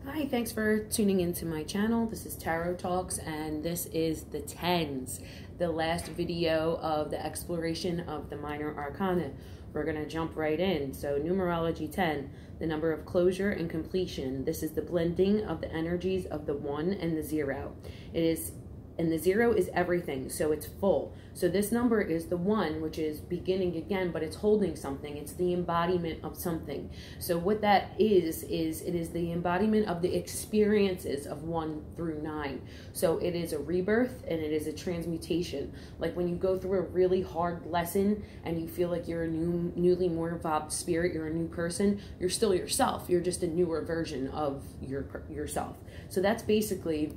Hi, thanks for tuning into my channel. This is Tarot Talks, and this is the 10's, the last video of the exploration of the minor arcana. We're going to jump right in. So numerology 10, the number of closure and completion. This is the blending of the energies of the 1 and the 0. And the 0 is everything, so it's full. So this number is the 1, which is beginning again, but it's holding something. It's the embodiment of something. So what that is it is the embodiment of the experiences of 1 through 9. So it is a rebirth and it is a transmutation. Like when you go through a really hard lesson and you feel like you're a newly more evolved spirit, you're a new person, you're still yourself. You're just a newer version of yourself. So that's basically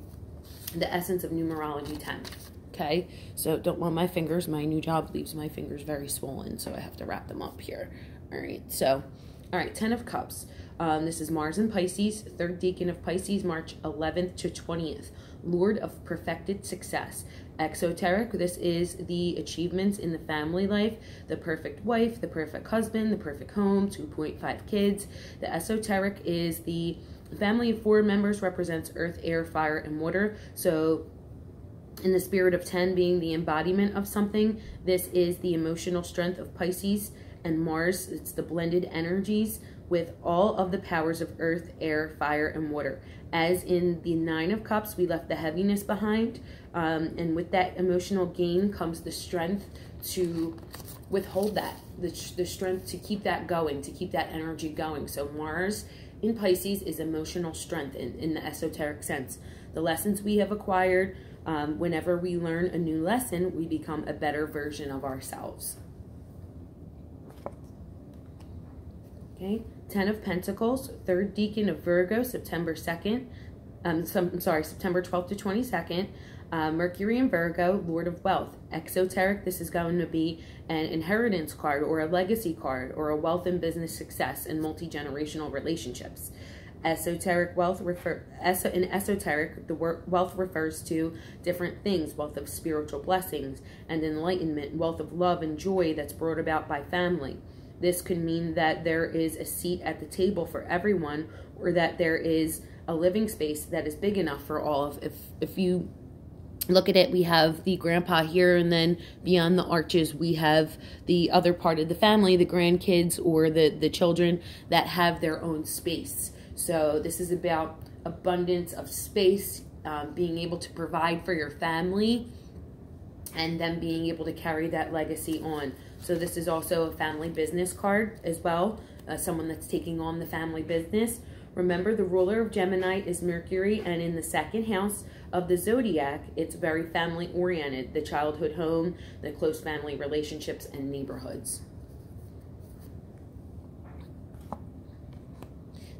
the essence of numerology 10. Okay, so don't want my fingers. My new job leaves my fingers very swollen, so I have to wrap them up here. All right, so, all right, 10 of Cups. This is Mars in Pisces, 3rd Decan of Pisces, March 11th to 20th. Lord of perfected success. Exoteric, this is the achievements in the family life, the perfect wife, the perfect husband, the perfect home, 2.5 kids. The esoteric is the family of 4 members, represents earth, air, fire, and water. So in the spirit of 10 being the embodiment of something, this is the emotional strength of Pisces and Mars. It's the blended energies with all of the powers of earth, air, fire, and water. As in the 9 of Cups, we left the heaviness behind. And with that emotional gain comes the strength to withhold that, the strength to keep that going, to keep that energy going. So Mars in Pisces is emotional strength in the esoteric sense. The lessons we have acquired, whenever we learn a new lesson, we become a better version of ourselves. Okay, 10 of Pentacles, 3rd Decan of Virgo, September 2nd. September 12th to 22nd. Mercury in Virgo, Lord of Wealth. Exoteric, this is going to be an inheritance card or a legacy card or a wealth and business success and multi-generational relationships. Esoteric wealth in esoteric, the wealth refers to different things, wealth of spiritual blessings and enlightenment, wealth of love and joy that's brought about by family. This could mean that there is a seat at the table for everyone, or that there is a living space that is big enough for all of. If you look at it, we have the grandpa here, and then beyond the arches we have the other part of the family, the grandkids or the children that have their own space. So this is about abundance of space, being able to provide for your family, and then being able to carry that legacy on. So this is also a family business card as well, someone that's taking on the family business. Remember, the ruler of Gemini is Mercury, and in the 2nd house of the zodiac, it's very family oriented, the childhood home, the close family relationships, and neighborhoods.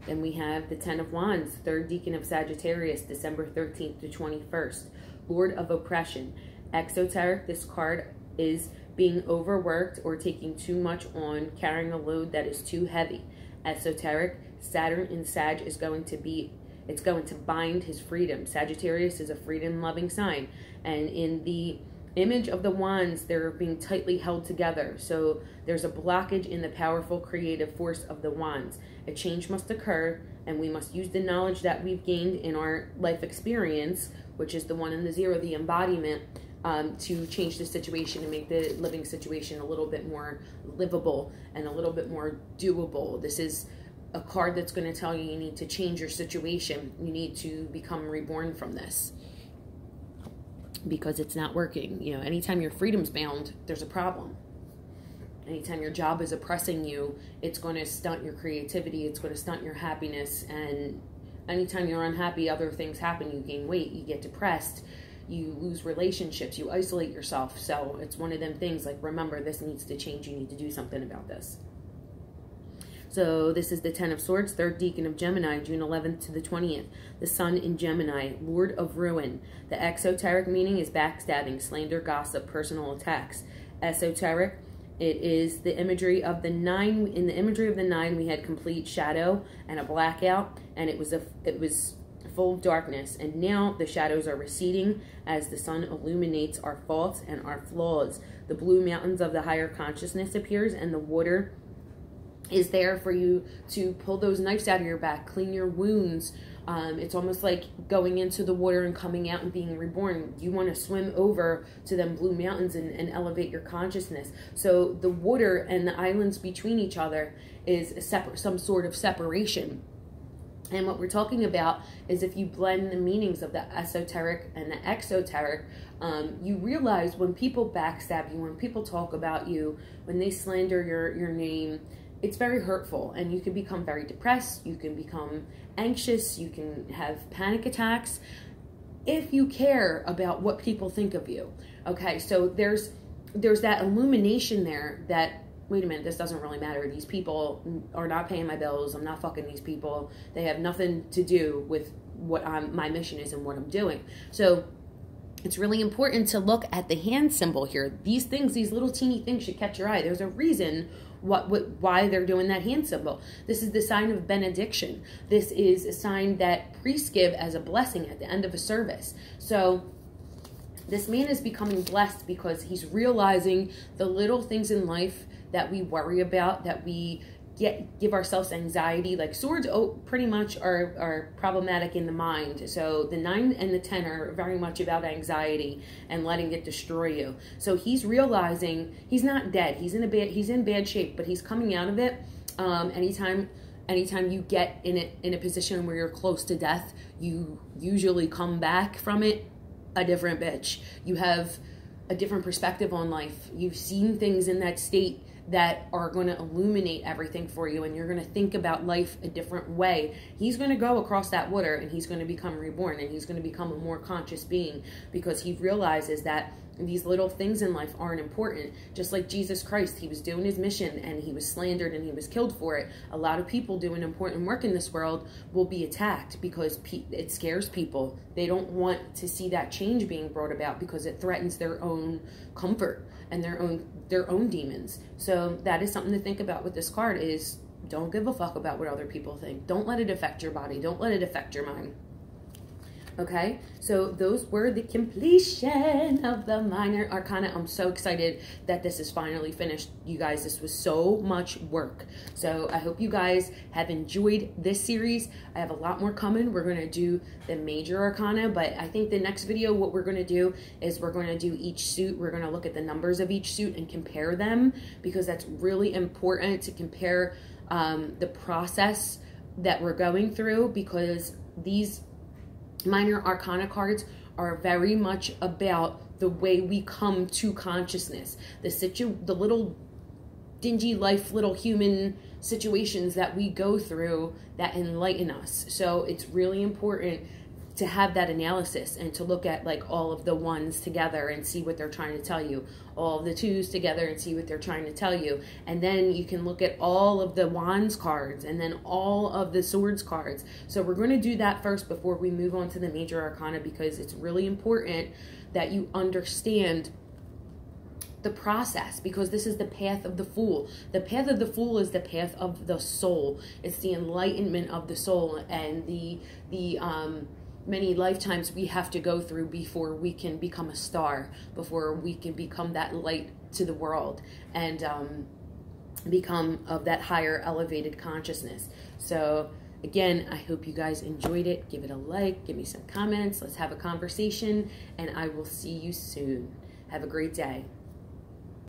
Then we have the 10 of Wands, 3rd Decan of Sagittarius, December 13th to 21st, Lord of Oppression. Exoteric, this card is being overworked or taking too much on, carrying a load that is too heavy. Esoteric, Saturn in Sag is going to bind his freedom. Sagittarius is a freedom-loving sign, and in the image of the wands, they're being tightly held together. So there's a blockage in the powerful creative force of the wands. A change must occur, and we must use the knowledge that we've gained in our life experience, which is the 1 and the 0, the embodiment, to change the situation and make the living situation a little bit more livable and a little bit more doable. This is a card that's going to tell you need to change your situation. You need to become reborn from this because it's not working. You know, anytime your freedom's bound, there's a problem. Anytime your job is oppressing you, it's going to stunt your creativity. It's going to stunt your happiness. And anytime you're unhappy, other things happen. You gain weight, you get depressed, you lose relationships, you isolate yourself. So it's one of them things like, remember, this needs to change. You need to do something about this. So this is the 10 of Swords, 3rd Decan of Gemini, June 11th to the 20th. The Sun in Gemini, Lord of Ruin. The exoteric meaning is backstabbing, slander, gossip, personal attacks. Esoteric, it is the imagery of the 9. In the imagery of the 9, we had complete shadow and a blackout, and it was full of darkness. And now the shadows are receding as the sun illuminates our faults and our flaws. The blue mountains of the higher consciousness appears, and the water is there for you to pull those knives out of your back, clean your wounds. It's almost like going into the water and coming out and being reborn. You want to swim over to them blue mountains and elevate your consciousness. So the water and the islands between each other is some sort of separation. And what we're talking about is if you blend the meanings of the esoteric and the exoteric, you realize when people backstab you, when people talk about you, when they slander your name, it's very hurtful, and you can become very depressed, you can become anxious, you can have panic attacks if you care about what people think of you. Okay, so there's that illumination there that, wait a minute, this doesn't really matter. These people are not paying my bills. I'm not fucking these people. They have nothing to do with what my mission is and what I'm doing. So it's really important to look at the hand symbol here. These things, these little teeny things should catch your eye. There's a reason why they're doing that hand symbol. This is the sign of benediction. This is a sign that priests give as a blessing at the end of a service. So this man is becoming blessed because he's realizing the little things in life that we worry about, that we give ourselves anxiety. Like swords pretty much are problematic in the mind. So the 9 and the 10 are very much about anxiety and letting it destroy you. So he's realizing he's not dead. He's in bad shape, but he's coming out of it. Anytime you get in a position where you're close to death, you usually come back from it a different bitch. You have a different perspective on life. You've seen things in that state that are going to illuminate everything for you, and you're going to think about life a different way. He's going to go across that water, and he's going to become reborn, and he's going to become a more conscious being, because he realizes that these little things in life aren't important. Just like Jesus Christ, he was doing his mission and he was slandered and he was killed for it. A lot of people doing important work in this world will be attacked because it scares people. They don't want to see that change being brought about because it threatens their own comfort and their own demons. So that is something to think about with this card, is don't give a fuck about what other people think. Don't let it affect your body. Don't let it affect your mind. Okay, so those were the completion of the minor arcana. I'm so excited that this is finally finished, you guys. This was so much work. So I hope you guys have enjoyed this series. I have a lot more coming. We're going to do the major arcana, but I think the next video, what we're going to do is we're going to do each suit. We're going to look at the numbers of each suit and compare them, because that's really important to compare the process that we're going through, because these minor arcana cards are very much about the way we come to consciousness, the little dingy life, little human situations that we go through that enlighten us. So it's really important to have that analysis and to look at like all of the ones together and see what they're trying to tell you, all of the twos together and see what they're trying to tell you. And then you can look at all of the wands cards and then all of the swords cards. So we're going to do that first before we move on to the major arcana, because it's really important that you understand the process, because this is the path of the fool. The path of the fool is the path of the soul. It's the enlightenment of the soul, and the many lifetimes we have to go through before we can become a star, before we can become that light to the world and become of that higher elevated consciousness. So again, I hope you guys enjoyed it. Give it a like, give me some comments, let's have a conversation, and I will see you soon. Have a great day.